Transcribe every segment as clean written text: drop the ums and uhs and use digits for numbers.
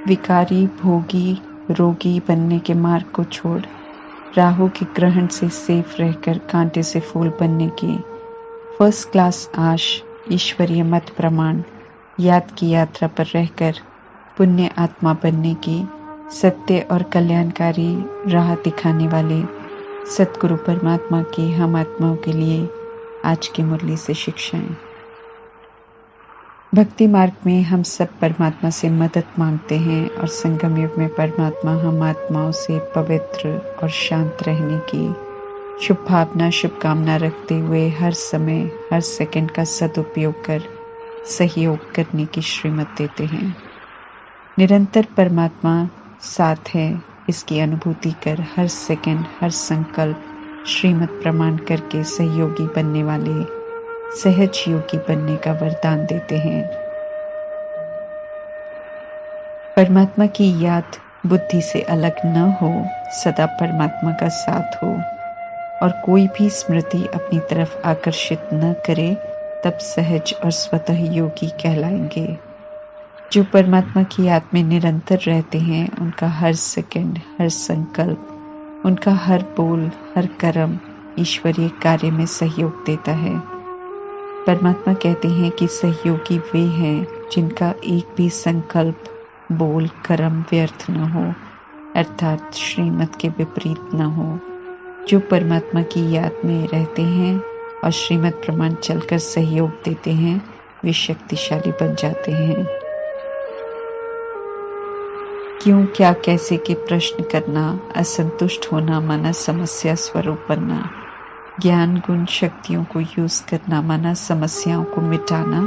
विकारी, भोगी, रोगी बनने के मार्ग को छोड़ राहु के ग्रहण से सेफ रहकर कांटे से फूल बनने की फर्स्ट क्लास आश, ईश्वरीय मत प्रमाण, याद की यात्रा पर रहकर पुण्य आत्मा बनने की सत्य और कल्याणकारी राह दिखाने वाले सतगुरु परमात्मा की हम आत्माओं के लिए आज की मुरली से शिक्षाएं। भक्ति मार्ग में हम सब परमात्मा से मदद मांगते हैं और संगम युग में परमात्मा हम आत्माओं से पवित्र और शांत रहने की शुभ भावना, शुभकामना रखते हुए हर समय हर सेकंड का सदुपयोग कर सहयोग करने की श्रीमत देते हैं। निरंतर परमात्मा साथ है, इसकी अनुभूति कर हर सेकंड हर संकल्प श्रीमत प्रमाण करके सहयोगी बनने वाले सहज योगी बनने का वरदान देते हैं। परमात्मा की याद बुद्धि से अलग न हो, सदा परमात्मा का साथ हो और कोई भी स्मृति अपनी तरफ आकर्षित न करे, तब सहज और स्वतः योगी कहलाएंगे। जो परमात्मा की याद में निरंतर रहते हैं, उनका हर सेकंड हर संकल्प, उनका हर बोल हर कर्म ईश्वरीय कार्य में सहयोग देता है। परमात्मा कहते हैं कि सहयोगी वे हैं जिनका एक भी संकल्प, बोल, कर्म व्यर्थ न हो, अर्थात श्रीमत के विपरीत न हो। जो परमात्मा की याद में रहते हैं और श्रीमत प्रमाण चलकर सहयोग देते हैं, वे शक्तिशाली बन जाते हैं। क्यों, क्या, कैसे के प्रश्न करना, असंतुष्ट होना माना समस्या स्वरूप बनना, ज्ञान गुण शक्तियों को यूज करना माना समस्याओं को मिटाना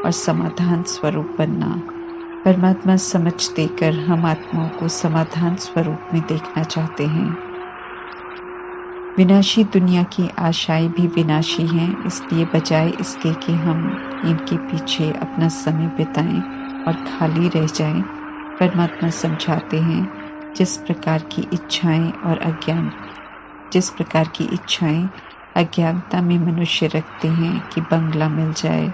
और समाधान स्वरूप बनना। परमात्मा समझ देकर हम आत्माओं को समाधान स्वरूप में देखना चाहते हैं। विनाशी दुनिया की आशाएं भी विनाशी हैं, इसलिए बजाय इसके कि हम इनके पीछे अपना समय बिताएं और खाली रह जाएं, परमात्मा समझाते हैं जिस प्रकार की इच्छाएं अज्ञानता में मनुष्य रखते हैं कि बंगला मिल जाए,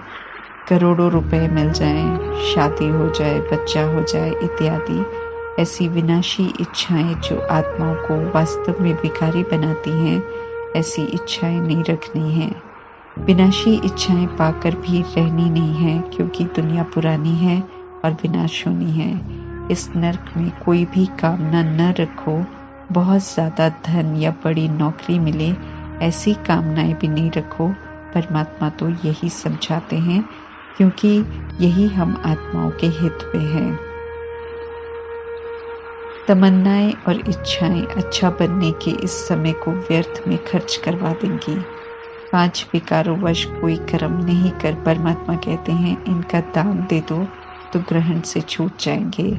करोड़ों रुपए मिल जाएं, शादी हो जाए, बच्चा हो जाए इत्यादि, ऐसी विनाशी इच्छाएं जो आत्माओं को वास्तव में विकारी बनाती हैं, ऐसी इच्छाएं नहीं रखनी है। विनाशी इच्छाएं पाकर भी रहनी नहीं है, क्योंकि दुनिया पुरानी है और विनाश होनी है। इस नरक में कोई भी कामना न रखो, बहुत ज्यादा धन या बड़ी नौकरी मिले, ऐसी कामनाएं भी नहीं रखो। परमात्मा तो यही समझाते हैं, क्योंकि यही हम आत्माओं के हित में है। तमन्नाएं और इच्छाएं अच्छा बनने के इस समय को व्यर्थ में खर्च करवा देंगी। 5 विकारों वश कोई कर्म नहीं कर, परमात्मा कहते हैं इनका दान दे दो तो ग्रहण से छूट जाएंगे।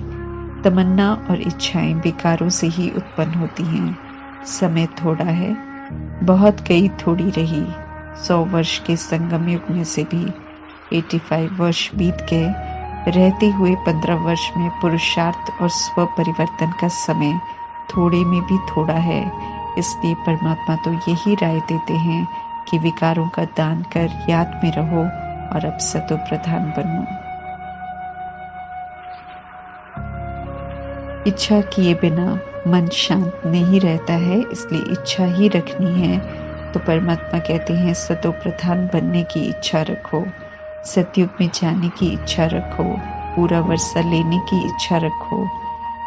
तमन्ना और इच्छाएं विकारों से ही उत्पन्न होती हैं। समय थोड़ा है, बहुत गई थोड़ी रही। 100 वर्ष के संगम युग में से भी 85 वर्ष बीत गए। रहते हुए 15 वर्ष में पुरुषार्थ और स्व परिवर्तन का समय थोड़े में भी थोड़ा है। इसलिए परमात्मा तो यही राय देते हैं कि विकारों का दान कर याद में रहो और अब सतो प्रधान बनो। इच्छा किए बिना मन शांत नहीं रहता है, इसलिए इच्छा ही रखनी है। तो परमात्मा कहते हैं सतो प्रधान बनने की इच्छा रखो, सतयुग में जाने की इच्छा रखो, पूरा वर्षा लेने की इच्छा रखो,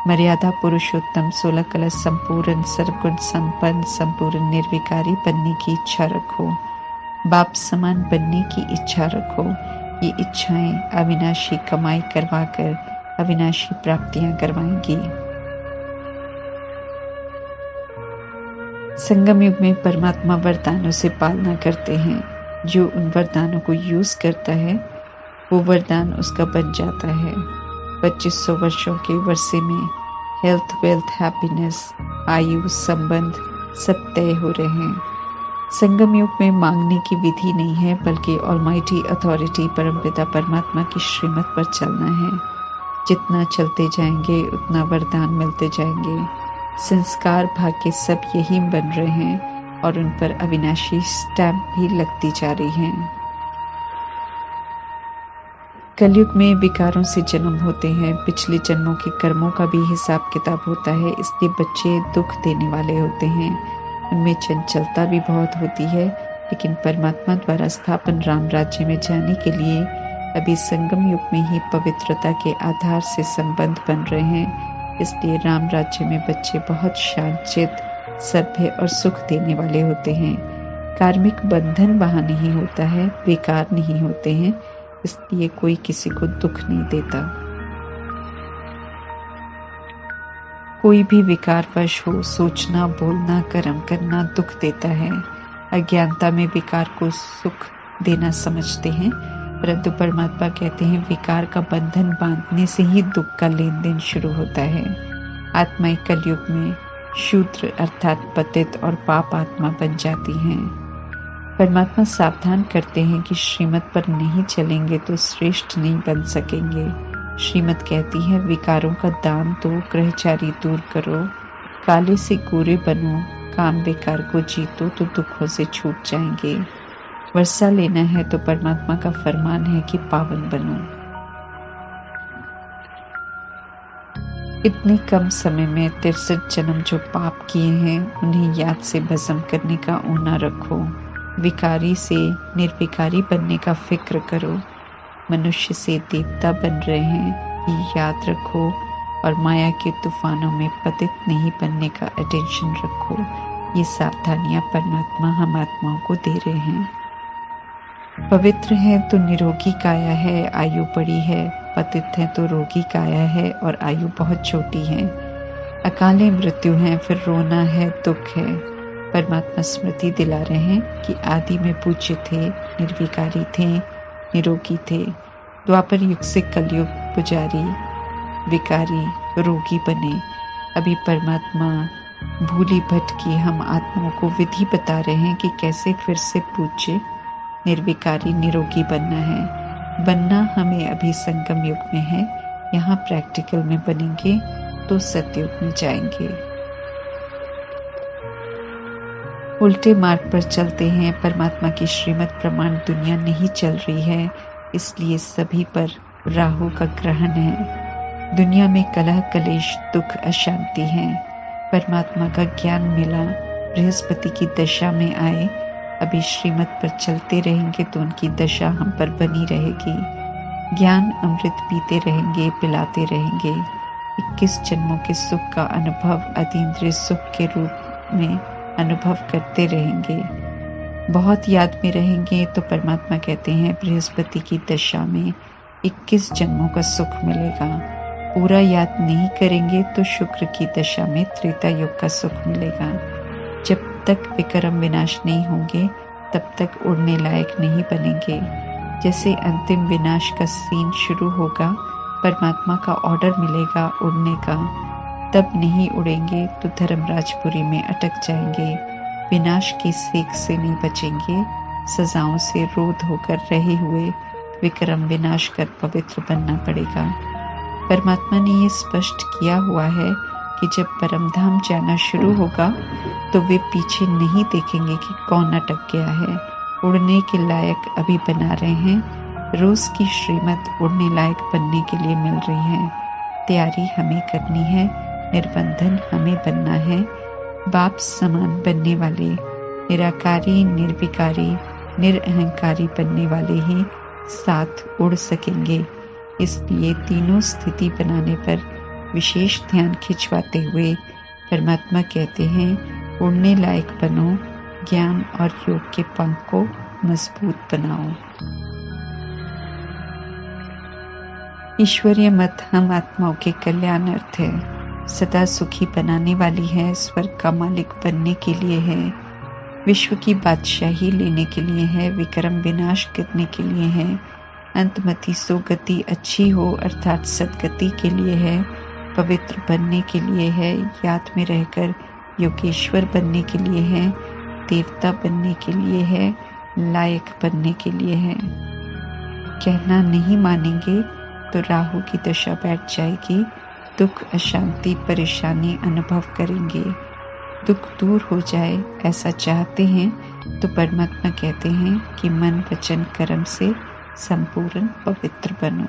मर्यादा पुरुषोत्तम 16 कलश संपूर्ण सर्वगुण संपन्न संपूर्ण निर्विकारी बनने की इच्छा रखो, बाप समान बनने की इच्छा रखो। ये इच्छाएं अविनाशी कमाई करवाकर अविनाशी प्राप्तियां करवाएंगी। संगम युग में परमात्मा वरदानों से पालना करते हैं। जो उन वरदानों को यूज करता है, वो वरदान उसका बन जाता है। 2500 वर्षों के वर्षे में हेल्थ, वेल्थ, हैप्पीनेस, आयु, संबंध सब तय हो रहे हैं। संगम युग में मांगने की विधि नहीं है, बल्कि ऑलमाइटी अथॉरिटी परमपिता परमात्मा की श्रीमत पर चलना है। जितना चलते जाएंगे उतना वरदान मिलते जाएंगे। संस्कार भाग्य सब यही बन रहे हैं और उन पर अविनाशी स्टैंप भी लगती जा रही है। कलयुग में विकारों से जन्म होते हैं। पिछले जन्मों के कर्मों का भी हिसाब किताब होता है, इसलिए बच्चे दुख देने वाले होते हैं। उनमें चंचलता भी बहुत होती है, लेकिन परमात्मा द्वारा स्थापन राम राज्य में जाने के लिए अभी संगम युग में ही पवित्रता के आधार से संबंध बन रहे हैं। इसलिए राम राज्य में बच्चे बहुत शांतचित, सभ्य और सुख देने वाले होते हैं। कार्मिक बंधन वहां नहीं होता है, बेकार नहीं होते हैं, इसलिए कोई किसी को दुख नहीं देता। कोई भी विकारवश हो, सोचना, बोलना, कर्म करना दुख देता है। अज्ञानता में विकार को सुख देना समझते हैं, परंतु परमात्मा कहते हैं विकार का बंधन बांधने से ही दुख का लेन देन शुरू होता है। आत्माएं कलयुग में शूद्र अर्थात पतित और पाप आत्मा बन जाती हैं। परमात्मा सावधान करते हैं कि श्रीमत पर नहीं चलेंगे तो श्रेष्ठ नहीं बन सकेंगे। श्रीमत कहती है विकारों का दाम दो, ग्रहचारी दूर करो, काले से गोरे बनो, काम बेकार को जीतो तो दुखों से छूट जाएंगे। वर्षा लेना है तो परमात्मा का फरमान है कि पावन बनो। इतने कम समय में 63 जन्म जो पाप किए हैं उन्हें याद से भस्म करने का ऊना रखो। विकारी से निर्विकारी बनने का फिक्र करो। मनुष्य से देवता बन रहे हैं ये याद रखो, और माया के तूफानों में पतित नहीं बनने का अटेंशन रखो। ये सावधानियां परमात्मा हम आत्माओं को दे रहे हैं। पवित्र है तो निरोगी काया है, आयु बड़ी है। पतित है तो रोगी काया है और आयु बहुत छोटी है। अकाले मृत्यु है, फिर रोना है, दुख है। परमात्मा स्मृति दिला रहे हैं कि आदि में पूज्य थे, निर्विकारी थे, निरोगी थे। द्वापर युग से कलयुग पुजारी, विकारी, रोगी बने। अभी परमात्मा भूली भटकी हम आत्माओं को विधि बता रहे हैं कि कैसे फिर से पूज्य, निर्विकारी, निरोगी बनना है। बनना हमें अभी संगम युग में है, यहाँ प्रैक्टिकल में बनेंगे तो सतयुग में जाएंगे। उल्टे मार्ग पर चलते हैं। परमात्मा की श्रीमत प्रमाण दुनिया नहीं चल रही है, इसलिए सभी पर राहु का ग्रहण है। दुनिया में कलह, कलेश, दुख, अशांति है। परमात्मा का ज्ञान मिला, बृहस्पति की दशा में आए। अभी श्रीमत पर चलते रहेंगे तो उनकी दशा हम पर बनी रहेगी। ज्ञान अमृत पीते रहेंगे, पिलाते रहेंगे। 21 जन्मों के सुख का अनुभव अतीन्द्रिय सुख के रूप में अनुभव करते रहेंगे। बहुत याद में रहेंगे तो परमात्मा कहते हैं बृहस्पति की दशा में 21 जन्मों का सुख मिलेगा। पूरा याद नहीं करेंगे तो शुक्र की दशा में त्रेता युग का सुख मिलेगा। जब तक विक्रम विनाश नहीं होंगे तब तक उड़ने लायक नहीं बनेंगे। जैसे अंतिम विनाश का सीन शुरू होगा, परमात्मा का ऑर्डर मिलेगा उड़ने का, तब नहीं उड़ेंगे तो धर्मराजपुरी में अटक जाएंगे। विनाश की सेक से नहीं बचेंगे, सजाओं से रोध होकर रहे हुए विक्रम विनाश कर पवित्र बनना पड़ेगा। परमात्मा ने ये स्पष्ट किया हुआ है कि जब परमधाम जाना शुरू होगा तो वे पीछे नहीं देखेंगे कि कौन अटक गया है। उड़ने के लायक अभी बना रहे हैं। रोज की श्रीमत उड़ने लायक बनने के लिए मिल रही है। तैयारी हमें करनी है, निर्बंधन हमें बनना है। बाप समान बनने वाले, निराकारी, निर्विकारी, निरअहंकारी बनने वाले ही साथ उड़ सकेंगे। इसलिए तीनों स्थिति बनाने पर विशेष ध्यान खिंचवाते हुए परमात्मा कहते हैं उड़ने लायक बनो, ज्ञान और योग के पंख को मजबूत बनाओ। ईश्वरीय मत हम आत्माओं के कल्याणार्थ है, सदा सुखी बनाने वाली है, स्वर्ग का मालिक बनने के लिए है, विश्व की बादशाही लेने के लिए है, विक्रम विनाश करने के लिए है, अंतमति सुगति अच्छी हो अर्थात सदगति के लिए है, पवित्र बनने के लिए है, याद में रहकर योगेश्वर बनने के लिए है, देवता बनने के लिए है, लायक बनने के लिए है। कहना नहीं मानेंगे तो राहु की दशा बैठ जाएगी, दुख, अशांति, परेशानी अनुभव करेंगे। दुख दूर हो जाए ऐसा चाहते हैं तो परमात्मा कहते हैं कि मन, वचन, कर्म से संपूर्ण पवित्र बनो।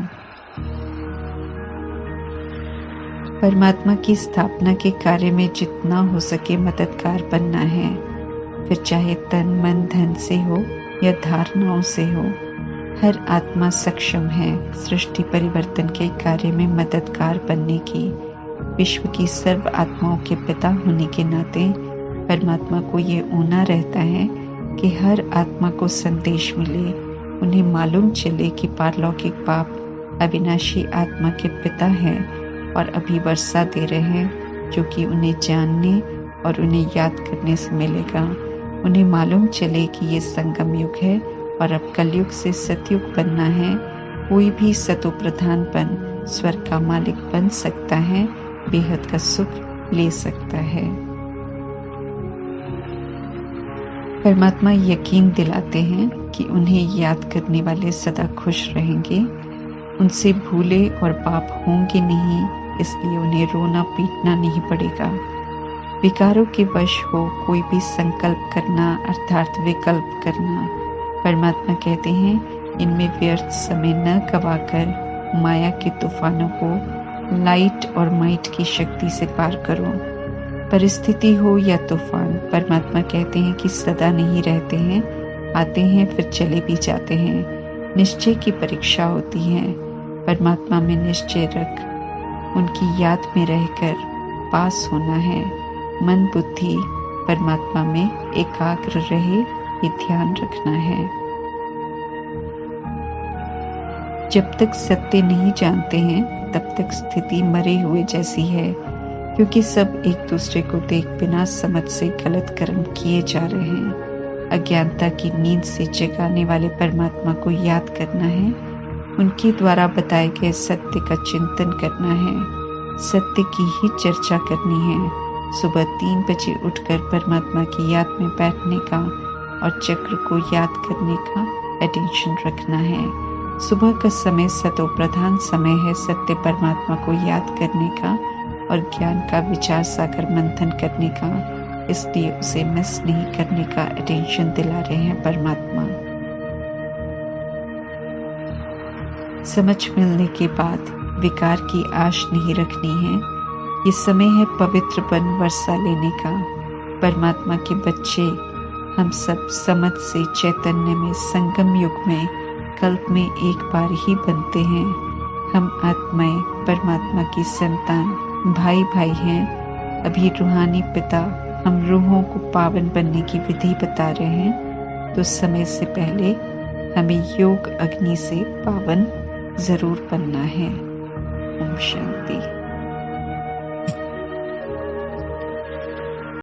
परमात्मा की स्थापना के कार्य में जितना हो सके मददगार बनना है, फिर चाहे तन मन धन से हो या धारणाओं से हो। हर आत्मा सक्षम है सृष्टि परिवर्तन के कार्य में मददगार बनने की। विश्व की सर्व आत्माओं के पिता होने के नाते परमात्मा को ये ऊना रहता है कि हर आत्मा को संदेश मिले, उन्हें मालूम चले कि पारलौकिक बाप अविनाशी आत्मा के पिता हैं और अभी वर्षा दे रहे हैं, जो कि उन्हें जानने और उन्हें याद करने से मिलेगा। उन्हें मालूम चले कि ये संगम युग है और अब कलयुग से सतयुग बनना है। कोई भी सतो प्रधानपन स्वर्ग का मालिक बन सकता है, बेहद का सुख ले सकता है। परमात्मा यकीन दिलाते हैं कि उन्हें याद करने वाले सदा खुश रहेंगे, उनसे भूले और पाप होंगे नहीं, इसलिए उन्हें रोना पीटना नहीं पड़ेगा। विकारों के वश हो कोई भी संकल्प करना अर्थात विकल्प करना, परमात्मा कहते हैं इनमें व्यर्थ समय न गवाकर माया के तूफानों को लाइट और माइट की शक्ति से पार करो। परिस्थिति हो या तूफान, परमात्मा कहते हैं कि सदा नहीं रहते हैं, आते हैं फिर चले भी जाते हैं। निश्चय की परीक्षा होती है, परमात्मा में निश्चय रख, उनकी याद में रहकर पास होना है। मन बुद्धि परमात्मा में एकाग्र रहे, ये ध्यान रखना है। जब तक सत्य नहीं जानते हैं तब तक स्थिति मरे हुए जैसी है, क्योंकि सब एक दूसरे को देख बिना समझ से गलत कर्म किए जा रहे हैं। अज्ञानता की नींद से जगाने वाले परमात्मा को याद करना है, उनके द्वारा बताए गए सत्य का चिंतन करना है, सत्य की ही चर्चा करनी है। सुबह 3 बजे उठकर परमात्मा की याद में बैठने का और चक्र को याद करने का अटेंशन रखना है। सुबह का समय सतो प्रधान समय है सत्य परमात्मा को याद करने का और ज्ञान का विचार सागर मंथन करने का, इसलिए उसे मिस नहीं करने का अटेंशन दिला रहे हैं परमात्मा। समझ मिलने के बाद विकार की आश नहीं रखनी है। ये समय है पवित्र बन वर्षा लेने का। परमात्मा के बच्चे हम सब समझ से चैतन्य में संगम युग में कल्प में एक बार ही बनते हैं। हम आत्माएं परमात्मा की संतान भाई भाई हैं। अभी रूहानी पिता हम रूहों को पावन बनने की विधि बता रहे हैं, तो समय से पहले हमें योग अग्नि से पावन जरूर बनना है। ओम शांति।